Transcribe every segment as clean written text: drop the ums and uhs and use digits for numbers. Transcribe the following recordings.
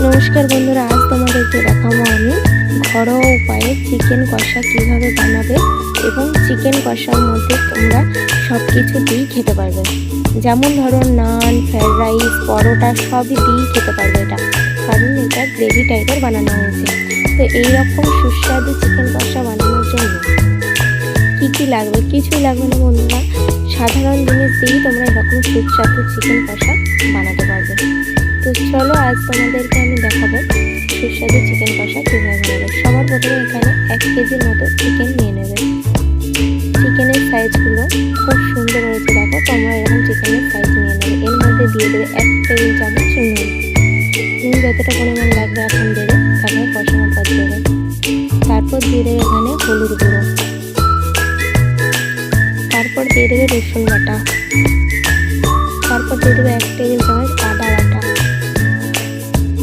নমস্কার বন্ধুরা, আজ তোমাদেরকে দেখাবো আমি ঘরোয়া উপায়ে চিকেন কষা কিভাবে বানাবে এবং চিকেন কষার মধ্যে তোমরা সব কিছু দিয়েই খেতে পারবে। যেমন ধরো নান, ফ্রাইড রাইস, পরোটা সবই দিয়েই খেতে পারবে এটা, কারণ এটা গ্রেভি টাইপের বানানো হয়েছে। তো এইরকম সুস্বাদু চিকেন কষা বানানোর জন্য কী লাগবে? কিছুই লাগবে না বন্ধুরা, সাধারণ জিনিস দিয়েই তোমরা এরকম সুস্বাদু চিকেন কষা বানাতে পারবে। তো চলো আজ তোমাদেরকে আমি দেখাবো সুস্বাদু চিকেন কষা কীভাবে বানাবে। সবার প্রথমে এখানে 1 কেজির মতো চিকেন নিয়ে নেবে। চিকেনের সাইজগুলো খুব সুন্দর হয়েছে, দেখো তোমরা এরকম চিকেনের সাইজ নিয়ে নেবে। এর মধ্যে দিয়ে দেবে 1 টেবিল চামচ নুন যতটা পরিমাণ লাগবে এখন দেবে, তারপর কষানোর পর দেবে। তারপর দিয়ে দেবে এখানে হলুদ গুঁড়ো, তারপর দিয়ে দেবে রসুন বাটা, তারপর দিয়ে দেবে 1 টেবিল চামচ আদা বাটা,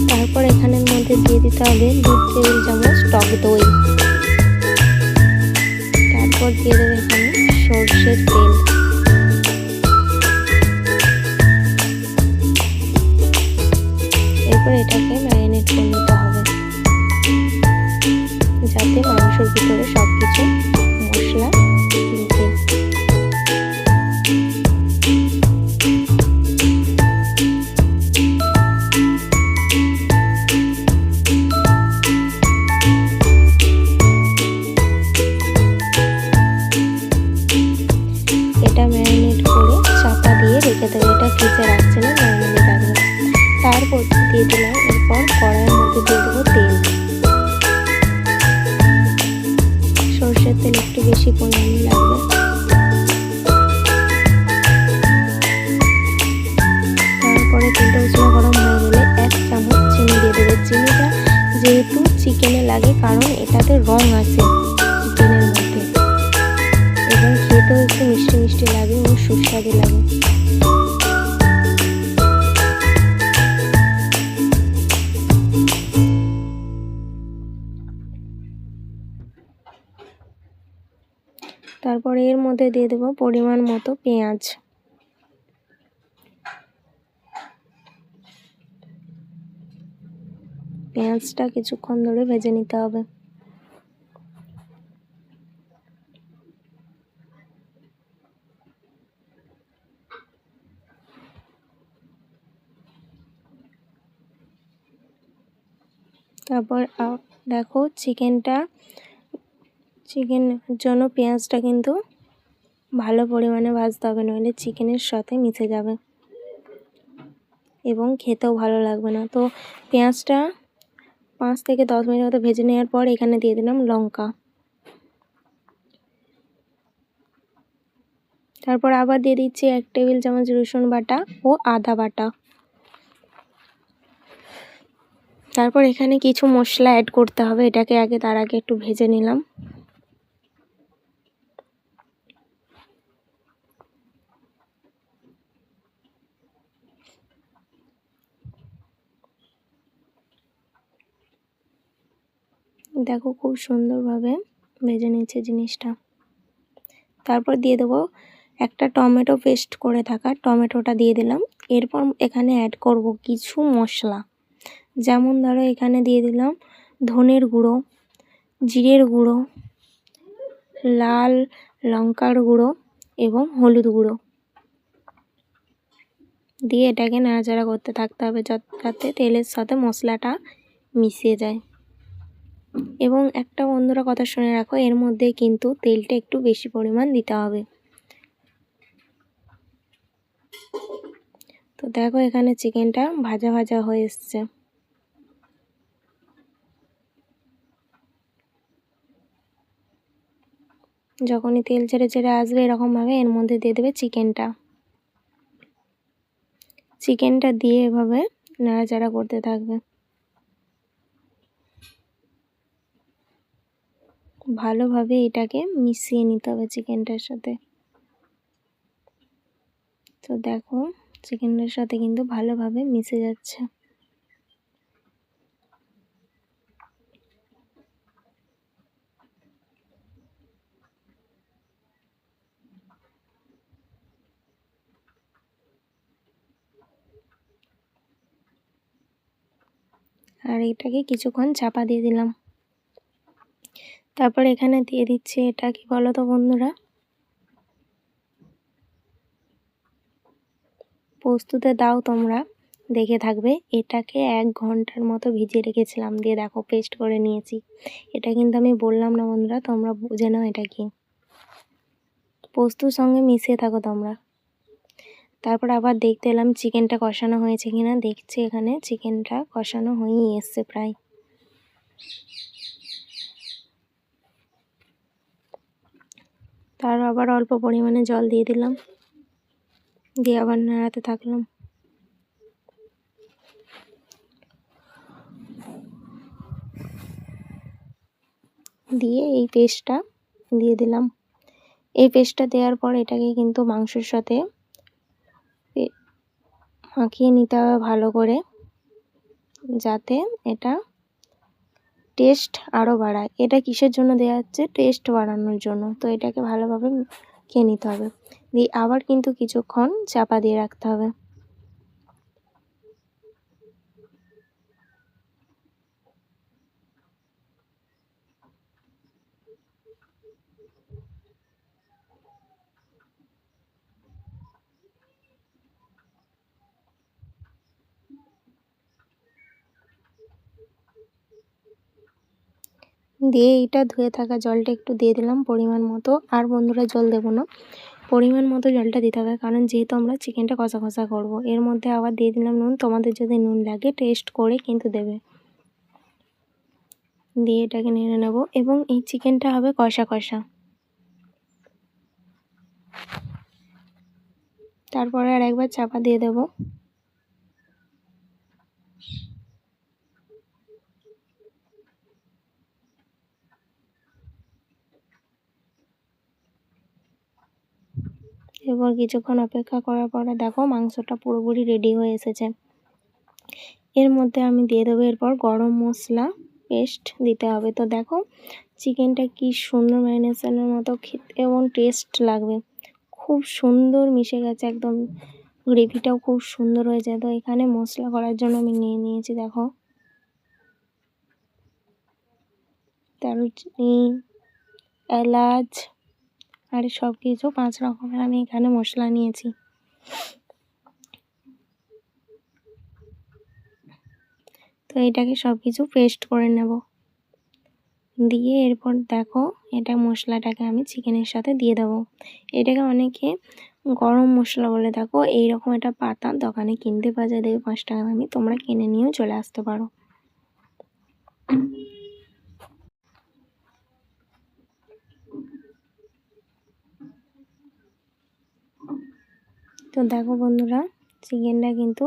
তারপর এখানের মধ্যে দিয়ে দিতে হবে 2 টেবিল চামচ টক দই, তারপর দিয়ে দেবে এখানে সরষের তেল, এরপর এটাকে ম্যারিনেট করে নিতে হবে যাতে মাংসের ভিতরে সব কিছু মশলা ঢুকে। এটা ম্যারিনেট করে চাপা দিয়ে রেখে দেবে, এটা ফ্রিজে রাখছে না, ম্যারিনেট রাখবে। তারপর দিয়ে দিলাম, এরপর কড়াইয়ের মধ্যে দিয়ে দেবো তেল। সরষের তেল একটু বেশি পরিমাণে লাগবে। তারপরে তেলটা উষ্ণ গরম হয়ে গেলে 1 চামচ চিনি দিয়ে দেবে। চিনিটা যেহেতু চিকেনে লাগে, কারণ এটাতে রং আছে চিকেনের মধ্যে, এবং খেতেও একটু মিষ্টি মিষ্টি লাগে এবং সুস্বাদু লাগে। তারপরে এর মধ্যে দিয়ে দেবো পরিমাণ মতো পেঁয়াজ। পেঁয়াজটা কিছুক্ষণ ধরে ভেজে নিতে হবে। তারপর দেখো চিকেনের জন্য পেঁয়াজটা কিন্তু ভালো পরিমাণে ভাজতে হবে, নইলে চিকেনের সাথে মিশে যাবে এবং খেতেও ভালো লাগবে না। তো পেঁয়াজটা 5 থেকে 10 মিনিট মতো ভেজে নেওয়ার পর এখানে দিয়ে দিলাম লঙ্কা। তারপর আবার দিয়ে দিচ্ছি 1 টেবিল চামচ রসুন বাটা ও আদা বাটা। তারপর এখানে কিছু মশলা অ্যাড করতে হবে, এটাকে তার আগে একটু ভেজে নিলাম। দেখো খুব সুন্দরভাবে ভেজে নিচ্ছে জিনিসটা। তারপর দিয়ে দেবো একটা টমেটো পেস্ট করে থাকা টমেটোটা দিয়ে দিলাম। এরপর এখানে অ্যাড করব কিছু মশলা, যেমন ধরো এখানে দিয়ে দিলাম ধনের গুঁড়ো, জিরের গুঁড়ো, লাল লঙ্কার গুঁড়ো এবং হলুদ গুঁড়ো দিয়ে এটাকে নাড়াচাড়া করতে থাকতে হবে যাতে তেলের সাথে মশলাটা মিশিয়ে যায়। এবং একটা বন্ধুরা কথা শুনে রাখো, এর মধ্যে কিন্তু তেলটা একটু বেশি পরিমাণ দিতে হবে। তো দেখো এখানে চিকেনটা ভাজা ভাজা হয়ে এসছে। যখনই তেল ছেড়ে ছেড়ে আসবে এরকমভাবে এর মধ্যে দিয়ে দেবে চিকেনটা দিয়ে এভাবে নাড়াচাড়া করতে থাকবে। ভালোভাবে এটাকে মিশিয়ে নিতে হবে চিকেনটার সাথে। তো দেখো চিকেনের সাথে কিন্তু ভালোভাবে মিশে যাচ্ছে। আর এটাকে কিছুক্ষণ চাপা দিয়ে দিলাম। তারপর এখানে দিয়ে দিচ্ছি, এটা কি বলো তো বন্ধুরা, পোস্ততে দাও তোমরা দেখে থাকবে, এটাকে 1 ঘন্টার মতো ভিজিয়ে রেখেছিলাম, দিয়ে দেখো পেস্ট করে নিয়েছি। এটা কিন্তু আমি বললাম না বন্ধুরা, তোমরা বুঝে নাও এটা কি, পোস্তর সঙ্গে মিশিয়ে থাকো তোমরা। তারপর আবার দেখতে এলাম চিকেনটা কষানো হয়েছে কিনা, দেখছি এখানে চিকেনটা কষানো হয়েই এসছে প্রায়। তার আবার অল্প পরিমাণে জল দিয়ে দিলাম, দিয়ে আবার নাড়াতে থাকলাম। দিয়ে এই পেস্টটা দিয়ে দিলাম। এই পেস্টটা দেওয়ার পর এটাকে কিন্তু মাংসের সাথে মাখিয়ে নিতে হবে ভালো করে, যাতে এটা টেস্ট আরও বাড়ায়। এটা কিসের জন্য দেওয়া হচ্ছে? টেস্ট বাড়ানোর জন্য। তো এটাকে ভালোভাবে খেয়ে নিতে হবে, দিয়ে আবার কিন্তু কিছুক্ষণ চাপা দিয়ে রাখতে হবে। দিয়ে এইটা ধুয়ে থাকা জলটা একটু দিয়ে দিলাম পরিমাণ মতো, আর বন্ধুরা জল দেবো না, পরিমাণ মতো জলটা দিতে হবে, কারণ যেহেতু আমরা চিকেনটা কষা কষা করব। এর মধ্যে আবার দিয়ে দিলাম নুন, তোমাদের যদি নুন লাগে টেস্ট করে কিন্তু দেবে। দিয়ে এটাকে নেড়ে নেব, এবং এই চিকেনটা হবে কষা কষা। তারপরে আর একবার চাপা দিয়ে দেব। এরপর কিছুক্ষণ অপেক্ষা করার পরে দেখো মাংসটা পুরোপুরি রেডি হয়ে এসেছে। এর মধ্যে আমি দিয়ে দেবো এরপর গরম মশলা পেস্ট দিতে হবে। তো দেখো চিকেনটা কি সুন্দর ম্যারিনেশনের মতো খেতে এবং টেস্ট লাগবে, খুব সুন্দর মিশে গেছে একদম, গ্রেভিটাও খুব সুন্দর হয়েছে। তো এখানে মশলা করার জন্য আমি নিয়ে নিয়েছি দেখো দারুচিনি, এলাচ আর সব কিছু 5 রকমের আমি এখানে মশলা নিয়েছি। তো এটাকে সব কিছু পেস্ট করে নেব, দিয়ে এরপর দেখো এটা মশলাটাকে আমি চিকেনের সাথে দিয়ে দেবো। এটাকে অনেকে গরম মশলা বলে, দেখো এইরকম একটা পাতা দোকানে কিনতে পাওয়া যায়, দেখবে 5 টাকা দামি, তোমরা কিনে নিয়েও চলে আসতে পারো। তো দেখো বন্ধুরা চিকেনটা কিন্তু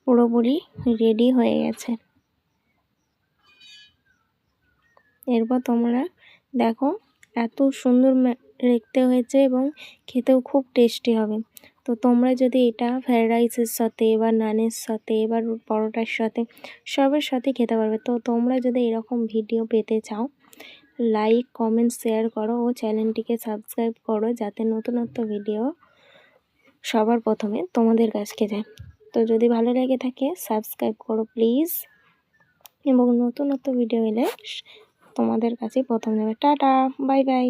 পুরোপুরি রেডি হয়ে গেছে। এরপর তোমরা দেখো এত সুন্দর দেখতে হয়েছে এবং খেতেও খুব টেস্টি হবে। তো তোমরা যদি এটা ফ্রায়েড রাইসের সাথে বা নানের সাথে বা পরোটার সাথে সবের সাথে খেতে পারবে। তো তোমরা যদি এরকম ভিডিও পেতে চাও, লাইক কমেন্ট শেয়ার করো ও চ্যানেলটিকে সাবস্ক্রাইব করো, যাতে নতুনত্ব ভিডিও সবার প্রথমে তোমাদের কাছে যায়। তো যদি ভালো লেগে থাকে সাবস্ক্রাইব করো প্লিজ, এবং নতুনত্ব ভিডিও এলে তোমাদের কাছে প্রথম যাবে। Tata, bye bye.